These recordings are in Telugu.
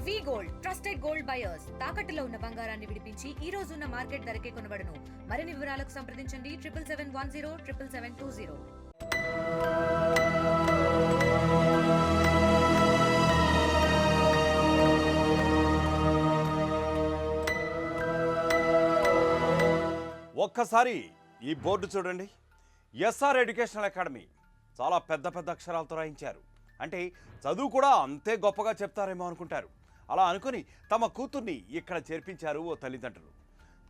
వి గోల్డ్ ట్రస్టెడ్ గోల్డ్ బయర్స్ తాకట్టులో ఉన్న బంగారాన్ని విడిపించి ఈ రోజు ఉన్న మార్కెట్ ధరకే కొనబడును. మరిన్ని వివరాలకు సంప్రదించండి 7771077720. ఒక్కసారి ఈ బోర్డు చూడండి. ఎస్ఆర్ ఎడ్యుకేషనల్ అకాడమీ చాలా పెద్ద పెద్ద అక్షరాలతో రాయించారు. అంటే చదువు కూడా అంతే గొప్పగా చెప్తారేమో అనుకుంటారు. అలా అనుకుని తమ కూతుర్ని ఇక్కడ చేర్పించారు ఓ తల్లిదండ్రులు.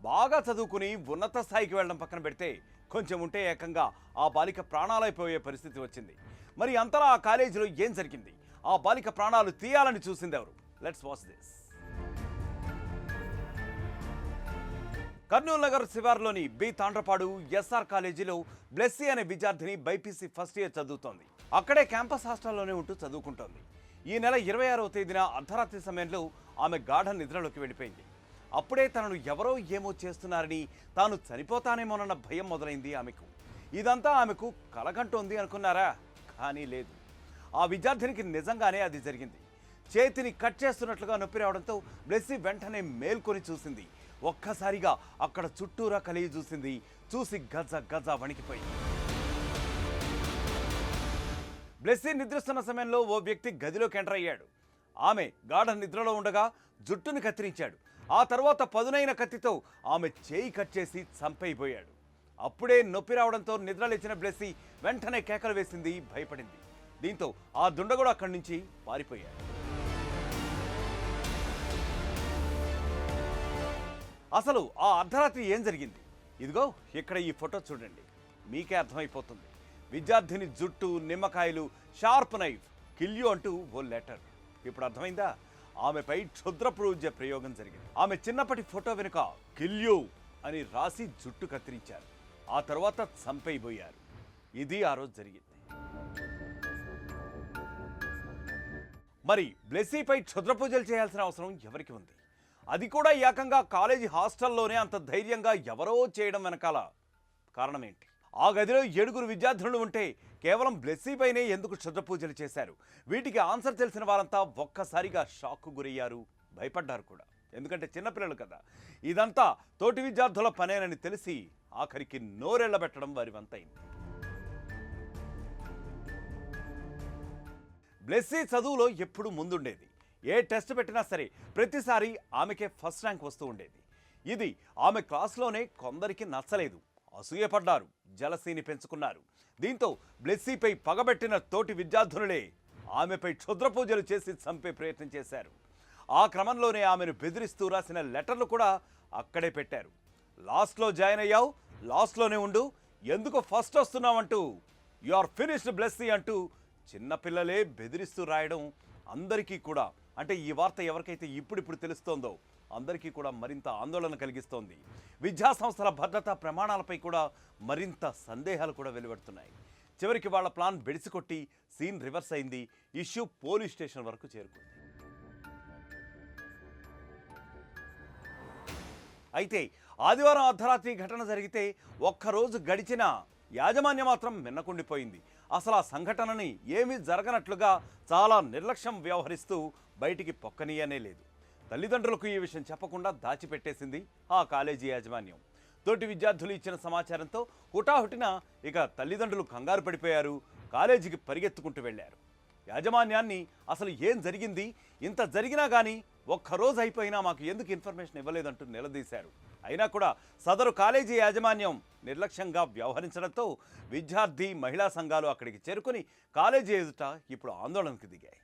బాగా చదువుకుని ఉన్నత స్థాయికి వెళ్ళడం పక్కన పెడితే కొంచెం ఉంటే ఏకంగా ఆ బాలిక ప్రాణాలైపోయే పరిస్థితి వచ్చింది. మరి అంతలా ఆ కాలేజీలో ఏం జరిగింది? ఆ బాలిక ప్రాణాలు తీయాలని చూసింది ఎవరు? Let's watch this. కర్నూలు నగర్ శివార్లోని బి తాండ్రపాడు ఎస్ఆర్ కాలేజీలో బ్లెస్సీ అనే విద్యార్థిని బైపీసీ ఫస్ట్ ఇయర్ చదువుతోంది. అక్కడే క్యాంపస్ హాస్టల్లోనే ఉంటూ చదువుకుంటోంది. ఈ నెల 26వ తేదీన అర్ధరాత్రి సమయంలో ఆమె గాఢ నిద్రలోకి వెళ్ళిపోయింది. అప్పుడే తనను ఎవరో ఏమో చేస్తున్నారని, తాను చనిపోతానేమోనన్న భయం మొదలైంది ఆమెకు. ఇదంతా ఆమెకు కలగంటోంది అనుకున్నారా? కానీ లేదు. ఆ విద్యార్థినికి నిజంగానే అది జరిగింది. చేతిని కట్ చేస్తున్నట్లుగా నొప్పి రావడంతో బ్లెస్సీ వెంటనే మేల్కొని చూసింది. ఒక్కసారిగా అక్కడ చుట్టూరా కలిగి చూసింది. చూసి గజ గజ వణికిపోయింది. బ్లెస్సీ నిద్రిస్తున్న సమయంలో ఓ వ్యక్తి గదిలోకి ఎంటర్ అయ్యాడు. ఆమె గాఢ నిద్రలో ఉండగా జుట్టును కత్తిరించాడు. ఆ తర్వాత పదునైన కత్తితో ఆమె చేయి కట్ చేసి చంపైపోయాడు. అప్పుడే నొప్పి రావడంతో నిద్రలేచిన బ్లెస్సీ వెంటనే కేకలు వేసింది, భయపడింది. దీంతో ఆ దుండగుడు అక్కడి నుంచి పారిపోయాడు. అసలు ఆ అర్ధరాత్రి ఏం జరిగింది? ఇదిగో ఇక్కడ ఈ ఫోటో చూడండి, మీకే అర్థమైపోతుంది. విద్యార్థిని జుట్టు, నిమ్మకాయలు, షార్ప్ నైఫ్, కిల్యూ అంటూ ఓ లెటర్. ఇప్పుడు అర్థమైందా? ఆమెపై క్షుద్రపూజ్య ప్రయోగం జరిగింది. ఆమె చిన్నప్పటి ఫోటో వెనుక కిల్యూ అని రాసి జుట్టు కత్తిరించారు. ఆ తర్వాత చంపైపోయారు. ఇది ఆ రోజు జరిగింది. మరి బ్లెస్సీపై క్షుద్రపూజలు చేయాల్సిన అవసరం ఎవరికి ఉంది? అది కూడా ఏకంగా కాలేజీ హాస్టల్లోనే అంత ధైర్యంగా ఎవరో చేయడం వెనకాల కారణం ఏంటి? ఆ గదిలో 7 విద్యార్థులు ఉంటే కేవలం బ్లెస్సీపైనే ఎందుకు క్షుద్రపూజలు చేశారు? వీటికి ఆన్సర్ తెలిసిన వారంతా ఒక్కసారిగా షాక్కు గురయ్యారు, భయపడ్డారు కూడా. ఎందుకంటే చిన్నపిల్లలు కదా. ఇదంతా తోటి విద్యార్థుల పనేనని తెలిసి ఆఖరికి నోరెళ్లబెట్టడం వారి వంతైంది. బ్లెస్సీ చదువులో ఎప్పుడు ముందుండేది. ఏ టెస్ట్ పెట్టినా సరే ప్రతిసారి ఆమెకే ఫస్ట్ ర్యాంక్ వస్తూ ఉండేది. ఇది ఆమె క్లాస్లోనే కొందరికి నచ్చలేదు, అసూయపడ్డారు, జలసీని పెంచుకున్నారు. దీంతో బ్లెస్సీపై పగబెట్టిన తోటి విద్యార్థులే ఆమెపై క్షుద్రపూజలు చేసి చంపే ప్రయత్నం చేశారు. ఆ క్రమంలోనే ఆమెను బెదిరిస్తూ రాసిన లెటర్లు కూడా అక్కడే పెట్టారు. లాస్ట్లో జాయిన్ అయ్యావు, లాస్ట్లోనే ఉండు, ఎందుకు ఫస్ట్ వస్తున్నావంటూ, యు ఆర్ ఫినిష్డ్ బ్లెస్సీ అంటూ చిన్నపిల్లలే బెదిరిస్తూ రాయడం అందరికీ కూడా, అంటే ఈ వార్త ఎవరికైతే ఇప్పుడిప్పుడు తెలుస్తోందో అందరికీ కూడా మరింత ఆందోళన కలిగిస్తోంది. విద్యా సంస్థల భద్రతా ప్రమాణాలపై కూడా మరింత సందేహాలు కూడా వెలువడుతున్నాయి. చివరికి వాళ్ళ ప్లాన్ బెడిసికొట్టి సీన్ రివర్స్ అయింది. ఇష్యూ పోలీస్ స్టేషన్ వరకు చేరుకుంది. అయితే ఆదివారం అర్ధరాత్రి ఘటన జరిగితే ఒక్కరోజు గడిచినా యాజమాన్యం మాత్రం మిన్నకుండిపోయింది. అసలు ఆ సంఘటనని ఏమీ జరగనట్లుగా చాలా నిర్లక్ష్యం వ్యవహరిస్తూ బయటికి పొక్కనీయనే లేదు. తల్లిదండ్రులకు ఈ విషయం చెప్పకుండా దాచిపెట్టేసింది ఆ కాలేజీ యాజమాన్యం. తోటి విద్యార్థులు ఇచ్చిన సమాచారంతో హుటాహుటిన ఇక తల్లిదండ్రులు కంగారు పడిపోయారు, కాలేజీకి పరిగెత్తుకుంటూ వెళ్ళారు. యాజమాన్యాన్ని అసలు ఏం జరిగింది, ఇంత జరిగినా కానీ ఒక్కరోజు అయిపోయినా మాకు ఎందుకు ఇన్ఫర్మేషన్ ఇవ్వలేదంటూ నిలదీశారు. అయినా కూడా సదరు కాలేజీ యాజమాన్యం నిర్లక్ష్యంగా వ్యవహరించడంతో విద్యార్థి, మహిళా సంఘాలు అక్కడికి చేరుకుని కాలేజీ ఎదుట ఇప్పుడు ఆందోళనకు దిగాయి.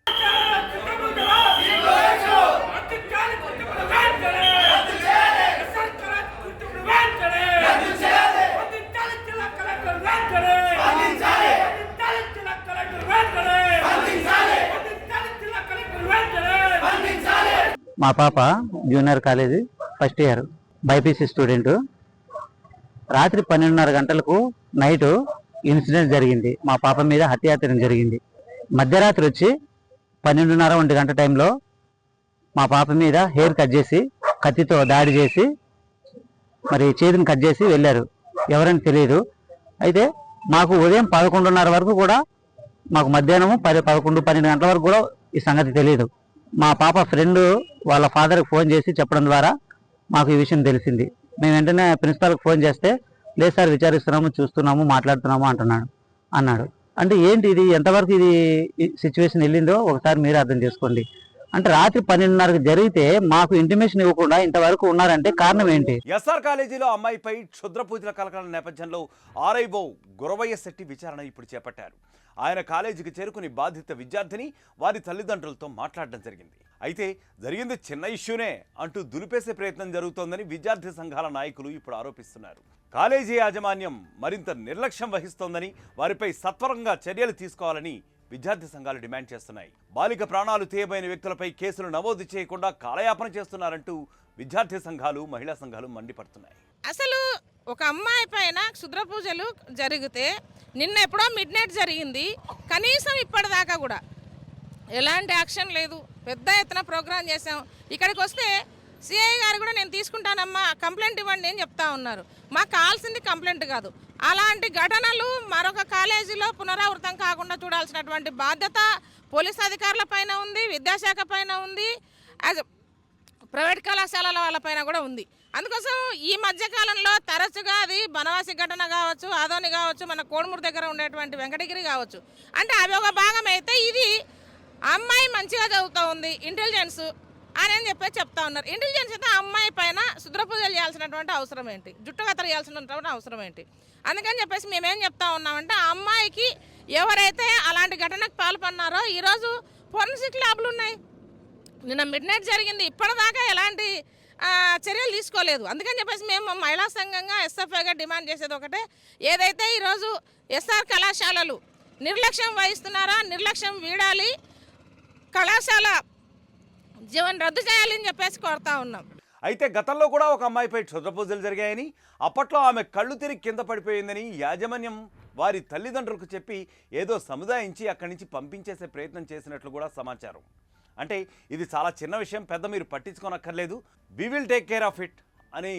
మా పాప junior college first year BiPC student. రాత్రి 12:30 గంటలకు నైట్ ఇన్సిడెంట్ జరిగింది. మా పాప మీద హత్యాయత్నం జరిగింది. మధ్యరాత్రి వచ్చి 12:30 1 గంట టైంలో మా పాప మీద హెయిర్ కట్ చేసి కత్తితో దాడి చేసి మరి చేతిని కట్ చేసి వెళ్ళారు. ఎవరని తెలియదు. అయితే మాకు ఉదయం 11:30 వరకు కూడా, మాకు మధ్యాహ్నము 10, 11, 12 గంటల వరకు కూడా ఈ సంగతి తెలియదు. మా పాప ఫ్రెండ్ వాళ్ళ ఫాదర్కి ఫోన్ చేసి చెప్పడం ద్వారా మాకు ఈ విషయం తెలిసింది. మేము వెంటనే ప్రిన్సిపాల్కి ఫోన్ చేస్తే లేదు సార్ విచారిస్తున్నాము, చూస్తున్నాము, మాట్లాడుతున్నాము అన్నాడు. అంటే ఏంటి ఇది, ఎంతవరకు ఇది సిచ్యువేషన్ వెళ్ళిందో ఒకసారి మీరు అర్థం చేసుకోండి. అంటే రాత్రి 12:30కి జరిగితే మాకు ఇంటిమేషన్ ఇవ్వకుండా ఇంతవరకు ఉన్నారంటే కారణం ఏంటి? ఎస్ఆర్ కాలేజీలో అమ్మాయిపై క్షుద్ర పూజల కలకలం నేపథ్యంలో ఆర్ఐఓ గురవయ్య శెట్టి విచారణ ఇప్పుడు చేపట్టారు. ఆయన కాలేజీకి చేరుకుని బాధిత విద్యార్థిని వారి తల్లిదండ్రులతో మాట్లాడడం జరిగింది. అయితే జరిగింది చిన్న ఇష్యూనే అంటూ దులిపేసే ప్రయత్నం జరుగుతోందని విద్యార్థి సంఘాల నాయకులు ఇప్పుడు ఆరోపిస్తున్నారు. కాలేజీ యాజమాన్యం మరింత నిర్లక్ష్యం వహిస్తోందని, వారిపై సత్వరంగా చర్యలు తీసుకోవాలని విద్యార్థి సంఘాలు డిమాండ్ చేస్తున్నాయి. బాలిక ప్రాణాలు తీయబోయిన వ్యక్తులపై కేసులు నమోదు చేయకుండా కాలయాపన చేస్తున్నారంటూ విద్యార్థి సంఘాలు, మహిళా సంఘాలు మండిపడుతున్నాయి. అసలు ఒక అమ్మాయి పైన క్షుద్ర పూజలు జరిగితే నిన్న ఎప్పుడో మిడ్ నైట్ జరిగింది, కనీసం ఇప్పటిదాకా కూడా ఎలాంటి యాక్షన్ లేదు. పెద్ద ఎత్తున ప్రోగ్రాం చేసాం. ఇక్కడికి వస్తే సిఐ గారు కూడా నేను తీసుకుంటానమ్మా, కంప్లైంట్ ఇవ్వండి అని చెప్తా ఉన్నారు. మాకు కావాల్సింది కంప్లైంట్ కాదు, అలాంటి ఘటనలు మరొక కాలేజీలో పునరావృతం కాకుండా చూడాల్సినటువంటి బాధ్యత పోలీస్ అధికారుల పైన ఉంది, విద్యాశాఖ పైన ఉంది, యాజ్ ప్రైవేట్ కళాశాలల వాళ్ళపైన కూడా ఉంది. అందుకోసం ఈ మధ్యకాలంలో తరచుగా అది బనవాసి ఘటన కావచ్చు, ఆదోని కావచ్చు, మన కోడుమూరు దగ్గర ఉండేటువంటి వెంకటగిరి కావచ్చు, అంటే అవి ఒక భాగం అయితే ఇది అమ్మాయి మంచిగా చదువుతూ ఉంది, ఇంటెలిజెన్స్ అని చెప్పేసి చెప్తా ఉన్నారు. ఇంటెలిజెన్స్ అయితే ఆ అమ్మాయి పైన శుద్ర పూజలు చేయాల్సినటువంటి అవసరం ఏంటి, జుట్టు కత్తలు చేయాల్సినటువంటి అవసరం ఏంటి? అందుకని చెప్పేసి మేమేం చెప్తా ఉన్నామంటే ఆ అమ్మాయికి ఎవరైతే అలాంటి ఘటనకు పాల్పన్నారో ఈరోజు ఫోరెన్సిక్ ల్యాబ్లు ఉన్నాయి. నిన్న మిడ్ నైట్ జరిగింది, ఇప్పటిదాకా ఎలాంటి చర్యలు తీసుకోలేదు. అందుకని చెప్పేసి మేము మహిళా సంఘంగా ఎస్ఎఫ్ఐగా డిమాండ్ చేసేది ఒకటే, ఏదైతే ఈరోజు ఎస్ఆర్ కళాశాలలు నిర్లక్ష్యం వహిస్తున్నారో నిర్లక్ష్యం వీడాలి, కళాశాల జీవన రద్దు చేయాలని చెప్పేసి కోరుతా ఉన్నాం. అయితే గతంలో కూడా ఒక అమ్మాయిపై క్షుద్ర పూజలు జరిగాయని, అప్పట్లో ఆమె కళ్ళు తిరిగి కింద పడిపోయిందని యాజమాన్యం వారి తల్లిదండ్రులకు చెప్పి ఏదో సముదాయించి అక్కడి నుంచి పంపించేసే ప్రయత్నం చేసినట్లు కూడా సమాచారం. అంటే ఇది చాలా చిన్న విషయం, పెద్ద మీరు పట్టించుకోనక్కర్లేదు, we will take care of it అని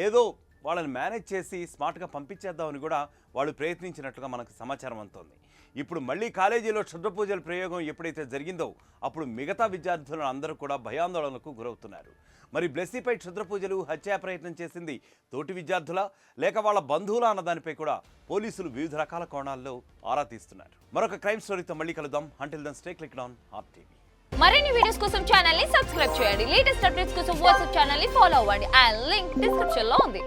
ఏదో వాళ్ళని మేనేజ్ చేసి స్మార్ట్గా పంపించేద్దామని కూడా వాళ్ళు ప్రయత్నించినట్లుగా మనకు సమాచారం అందుతోంది. ఇప్పుడు మళ్ళీ కాలేజీలో క్షుద్ర పూజల ప్రయోగం ఎప్పుడైతే జరిగిందో అప్పుడు మిగతా విద్యార్థులను అందరూ కూడా భయాందోళనకు గురవుతున్నారు. మరి బ్లెస్సీపై క్షుద్ర పూజలు, హత్యా ప్రయత్నం చేసింది తోటి విద్యార్థుల లేక వాళ్ళ బంధువుల అన్న దానిపై కూడా పోలీసులు వివిధ రకాల కోణాల్లో ఆరా తీస్తున్నారు. మరొక క్రైమ్ స్టోరీతో మళ్ళీ కలుద్దాం. Until then stay click on Hop TV. మరిన్ని వీడియోస్ కోసం ఛానల్ ని సబ్స్క్రైబ్ చేయండి. లేటెస్ట్ అప్డేట్స్ కోసం వాట్సాప్ ఛానల్ ని ఫాలో అవ్వండి. ఆ లింక్ డిస్క్రిప్షన్ లో ఉంది.